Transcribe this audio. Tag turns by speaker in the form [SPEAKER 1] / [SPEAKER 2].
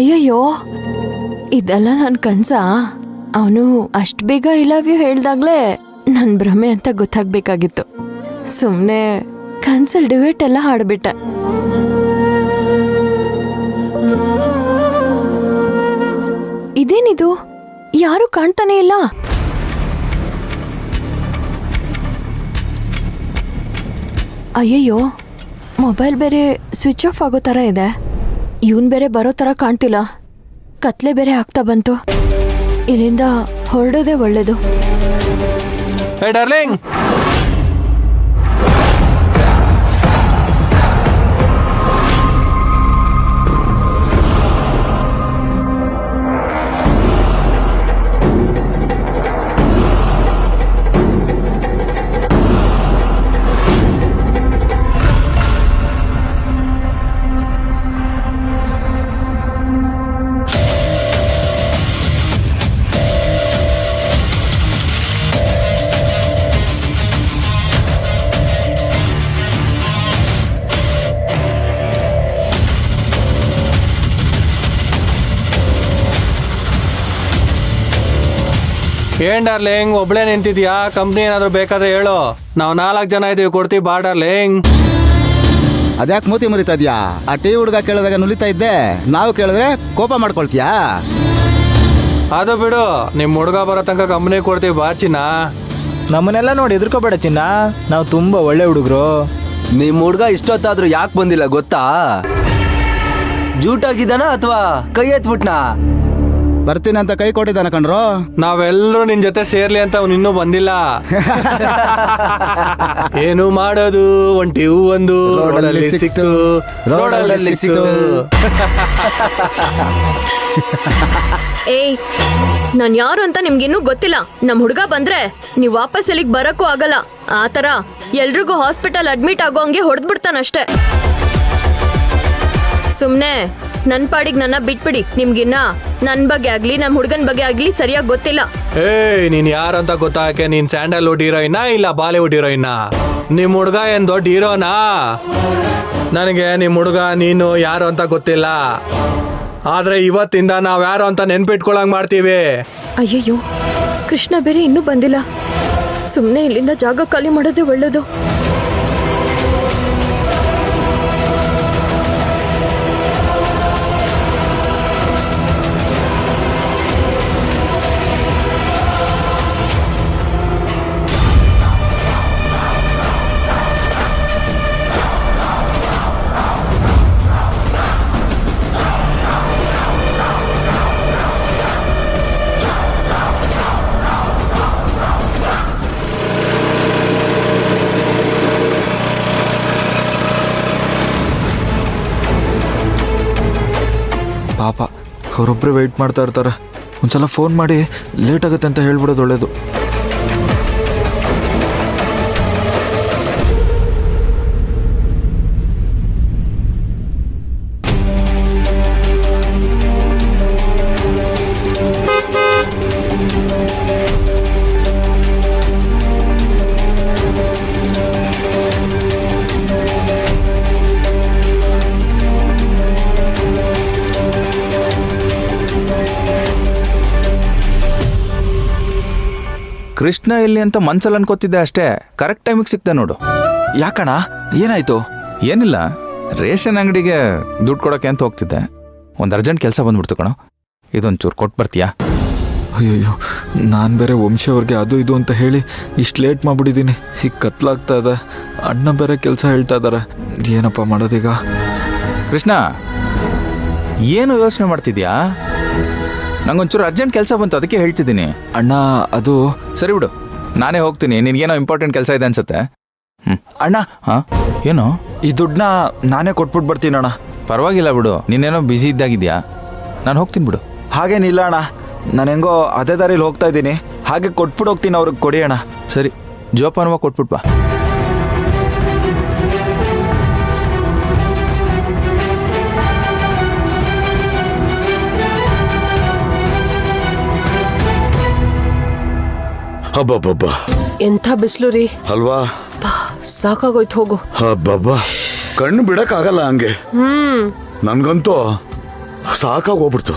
[SPEAKER 1] ಅಯ್ಯಯ್ಯೋ, ಇದೆಲ್ಲ ನನ್ ಕನ್ಸ. ಅವನು ಅಷ್ಟ್ ಬೇಗ ಐ ಲವ್ ಯು ಹೇಳ್ದಾಗ್ಲೇ ನನ್ ಭ್ರಮೆ ಅಂತ ಗೊತ್ತಾಗ್ಬೇಕಾಗಿತ್ತು. ಸುಮ್ನೆ ಕನ್ಸಲ್ ಡಿವೇಟ್ ಎಲ್ಲ ಹಾಡ್ಬಿಟ್ಟೆ. ಇದೇನಿದು, ಯಾರು ಕಾಣ್ತಾನೆ ಇಲ್ಲ. ಅಯ್ಯಯ್ಯೋ, ಮೊಬೈಲ್ ಬೇರೆ ಸ್ವಿಚ್ ಆಫ್ ಆಗೋ ತರ ಇದೆ. ಇವನ್ ಬೇರೆ ಬರೋ ತರ ಕಾಣ್ತಿಲ್ಲ. ಕತ್ಲೆ ಬೇರೆ ಆಗ್ತಾ ಬಂತು. ಇಲ್ಲಿಂದ ಹೊರಡೋದೇ ಒಳ್ಳೇದು.
[SPEAKER 2] ಹೇ ಡಾರ್ಲಿಂಗ್, ಏನ್ ಡಾರ್ಲಿಂಗ್ ಒಬ್ಳೆ ನಿಂತಿದ್ಯಾ? ಕಂಪ್ನಿ ಏನಾದ್ರು ಬೇಕಾದ್ರೆ ಹೇಳು, ನಾವು 4 ಜನ ಇದೀವಿ, ಕೊಡ್ತೀವಿ ಬಾ ಡಾರ್ಲಿಂಗ್.
[SPEAKER 3] ಅದ್ಯಾಕೆ ಮೂತಿ ಮುರಿತಾ ಇದ್ಯಾ? ಆ ಟಿ ಹುಡುಗ ಕೇಳಿದಾಗ ನುಲಿತಾ ಇದ್ದೆ, ನಾವು ಕೇಳಿದ್ರೆ ಕೋಪ ಮಾಡ್ಕೊಳ್ತೀಯಾ?
[SPEAKER 2] ಅದು ಬಿಡು, ನಿಮ್ ಹುಡುಗ ಬರೋ ತನಕ ಕಂಪ್ನಿ ಕೊಡ್ತೀವಿ ಬಾ ಚಿನ್ನ.
[SPEAKER 4] ನಮ್ಮನ್ನೆಲ್ಲ ನೋಡಿ ಎದುರ್ಕೋಬೇಡ ಚಿನ್ನ, ನಾವು ತುಂಬಾ ಒಳ್ಳೆ ಹುಡುಗರು.
[SPEAKER 5] ನಿಮ್ ಹುಡ್ಗ ಇಷ್ಟೊತ್ತಾದ್ರೂ ಯಾಕೆ ಬಂದಿಲ್ಲ ಗೊತ್ತಾ? ಜೂಟಾಗಿದ್ದಾನ ಅಥವಾ ಕೈ ಎತ್ಬಿಟ್ನಾ?
[SPEAKER 3] ಬರ್ತೀನಿ ಅಂತ ಕೈ ಕೊಟ್ಟಿದ್ದಾನ ಕಣ್ರು.
[SPEAKER 2] ನಾವೆಲ್ಲರೂ ನಿನ್ ಜೊತೆ ಸೇರ್ಲಿ ಅಂತ ಅವ್ನು ಇನ್ನೂ ಬಂದಿಲ್ಲ. ಏನು ಮಾಡೋದು, ಒಂಟಿ ಒಂದು ರೋಡಲ್ಲಿ ಸಿಕ್ತು, ರೋಡಲ್ಲಿ ಸಿಕ್ತು.
[SPEAKER 1] ಏಯ್, ನಾನ್ ಯಾರು ಅಂತ ನಿಮ್ಗಿನ್ನೂ ಗೊತ್ತಿಲ್ಲ. ನಮ್ ಹುಡ್ಗ ಬಂದ್ರೆ ನೀವ್ ವಾಪಸ್ ಇಲ್ಲಿಗ್ ಬರಕ್ಕೂ ಆಗಲ್ಲ. ಆತರ ಎಲ್ರಿಗೂ ಹಾಸ್ಪಿಟಲ್ ಅಡ್ಮಿಟ್ ಆಗೋ ಹಂಗೆ ಹೊಡೆದ್ಬಿಡ್ತಾನಷ್ಟೆ. ಸುಮ್ನೆ ನನ್ ಪಾಡಿಗೆ ನನ್ನ ಬಿಟ್ಬಿಡಿ. ನಿಮ್ಗಿನ್ನ ನನ್ ಬಗ್ಗೆ ಆಗ್ಲಿ ನಮ್ ಹುಡ್ಗನ್ ಬಗ್ಗೆ ಆಗ್ಲಿ ಸರಿಯಾಗಿ ಗೊತ್ತಿಲ್ಲ.
[SPEAKER 2] ಏಯ್, ನೀನ್ ಯಾರಂತ ಗೊತ್ತಾಕೆ? ನೀನ್ ಸ್ಯಾಂಡಲ್ವುಡ್ ಹೀರೋಯಿನಾ ಇಲ್ಲ ಬಾಲಿವುಡ್ ಹೀರೋಯಿನಾ? ನಿಮ್ ಹುಡ್ಗ ಏನ್ ದೊಡ್ಡ ಹೀರೋನಾ? ನನಗೆ ನಿಮ್ ಹುಡ್ಗ ನೀನು ಯಾರು ಅಂತ ಗೊತ್ತಿಲ್ಲ. ಆದ್ರೆ ಇವತ್ತಿಂದ ನಾವ್ ಯಾರು ಅಂತ ನೆನ್ಪಿಟ್ಕೊಳಂಗ್ ಮಾಡ್ತೀವಿ.
[SPEAKER 1] ಅಯ್ಯಯ್ಯೋ, ಕೃಷ್ಣ ಬೇರೆ ಇನ್ನೂ ಬಂದಿಲ್ಲ. ಸುಮ್ನೆ ಇಲ್ಲಿಂದ ಜಾಗ ಖಾಲಿ ಮಾಡೋದೇ ಒಳ್ಳೇದು.
[SPEAKER 6] ಪಾಪ ಅವರೊಬ್ಬರೇ ವೆಯ್ಟ್ ಮಾಡ್ತಾ ಇರ್ತಾರೆ. ಒಂದ್ಸಲ ಫೋನ್ ಮಾಡಿ ಲೇಟ್ ಆಗುತ್ತೆ ಅಂತ ಹೇಳ್ಬಿಡೋದು ಒಳ್ಳೇದು.
[SPEAKER 7] ಕೃಷ್ಣ ಎಲ್ಲಿ ಅಂತ ಮನ್ಸಲ್ಲಿ ಅನ್ಕೋತಿದ್ದೆ ಅಷ್ಟೇ. ಕರೆಕ್ಟ್ ಟೈಮಿಗೆ ಸಿಕ್ತೆ ನೋಡು.
[SPEAKER 6] ಯಾಕಣ, ಏನಾಯ್ತು?
[SPEAKER 7] ಏನಿಲ್ಲ, ರೇಷನ್ ಅಂಗಡಿಗೆ ದುಡ್ಡು ಕೊಡೋಕೆ ಅಂತ ಹೋಗ್ತಿದ್ದೆ. ಒಂದು ಅರ್ಜೆಂಟ್ ಕೆಲಸ ಬಂದ್ಬಿಡ್ತು ಕಣೋ. ಇದೊಂಚೂರು ಕೊಟ್ಟು ಬರ್ತೀಯಾ?
[SPEAKER 6] ಅಯ್ಯಯ್ಯೋ, ನಾನು ಬೇರೆ ವಂಶವ್ರಿಗೆ ಅದು ಇದು ಅಂತ ಹೇಳಿ ಇಷ್ಟು ಲೇಟ್ ಮಾಡ್ಬಿಟ್ಟಿದ್ದೀನಿ. ಈಗ ಕತ್ಲಾಗ್ತಾ ಇದೆ, ಅಣ್ಣ ಬೇರೆ ಕೆಲಸ ಹೇಳ್ತಾ ಇದ್ದಾರೆ. ಏನಪ್ಪ ಮಾಡೋದೀಗ?
[SPEAKER 7] ಕೃಷ್ಣ, ಏನು ಯೋಚನೆ ಮಾಡ್ತಿದ್ಯಾ? ನಂಗೊಂಚೂರು ಅರ್ಜೆಂಟ್ ಕೆಲಸ ಬಂತು, ಅದಕ್ಕೆ ಹೇಳ್ತಿದ್ದೀನಿ.
[SPEAKER 6] ಅಣ್ಣ ಅದು
[SPEAKER 7] ಸರಿ ಬಿಡು, ನಾನೇ ಹೋಗ್ತೀನಿ. ನಿನ್ಗೇನೋ ಇಂಪಾರ್ಟೆಂಟ್ ಕೆಲಸ ಇದೆ ಅನ್ಸುತ್ತೆ.
[SPEAKER 6] ಅಣ್ಣ,
[SPEAKER 7] ಏನು?
[SPEAKER 6] ಈ ದುಡ್ಡನ್ನ ನಾನೇ ಕೊಟ್ಬಿಟ್ಟು ಬರ್ತೀನಿ ಅಣ್ಣ.
[SPEAKER 7] ಪರವಾಗಿಲ್ಲ ಬಿಡು, ನೀನೇನೋ ಬ್ಯುಸಿ ಇದ್ದಾಗಿದ್ಯಾ. ನಾನು ಹೋಗ್ತೀನಿ ಬಿಡು.
[SPEAKER 6] ಹಾಗೇನಿಲ್ಲ ಅಣ್ಣ, ನಾನು ಹೆಂಗೋ ಅದೇ ದಾರಿಲಿ ಹೋಗ್ತಾ ಇದ್ದೀನಿ, ಹಾಗೆ ಕೊಟ್ಬಿಟ್ಟು ಹೋಗ್ತೀನಿ. ಅವ್ರಿಗೆ ಕೊಡಿ ಅಣ್ಣ.
[SPEAKER 7] ಸರಿ, ಜೋಪಾನವ ಕೊಟ್ಬಿಟ್ಟು ಬಾ.
[SPEAKER 8] ಹಬ್ಬಬ್ಬಬ್ಬ,
[SPEAKER 9] ಎಂಥ ಬಿಸಿಲು ರೀ
[SPEAKER 8] ಅಲ್ವಾ?
[SPEAKER 9] ಸಾಕಾಗೋಯ್ತು, ಹೋಗು.
[SPEAKER 8] ಹಬ್ಬಬ್ಬ, ಕಣ್ಣು ಬಿಡಕ್ ಆಗಲ್ಲ ಹಂಗೆ. ನನ್ಗಂತೂ ಸಾಕಾಗಿ ಹೋಗ್ಬಿಡ್ತು.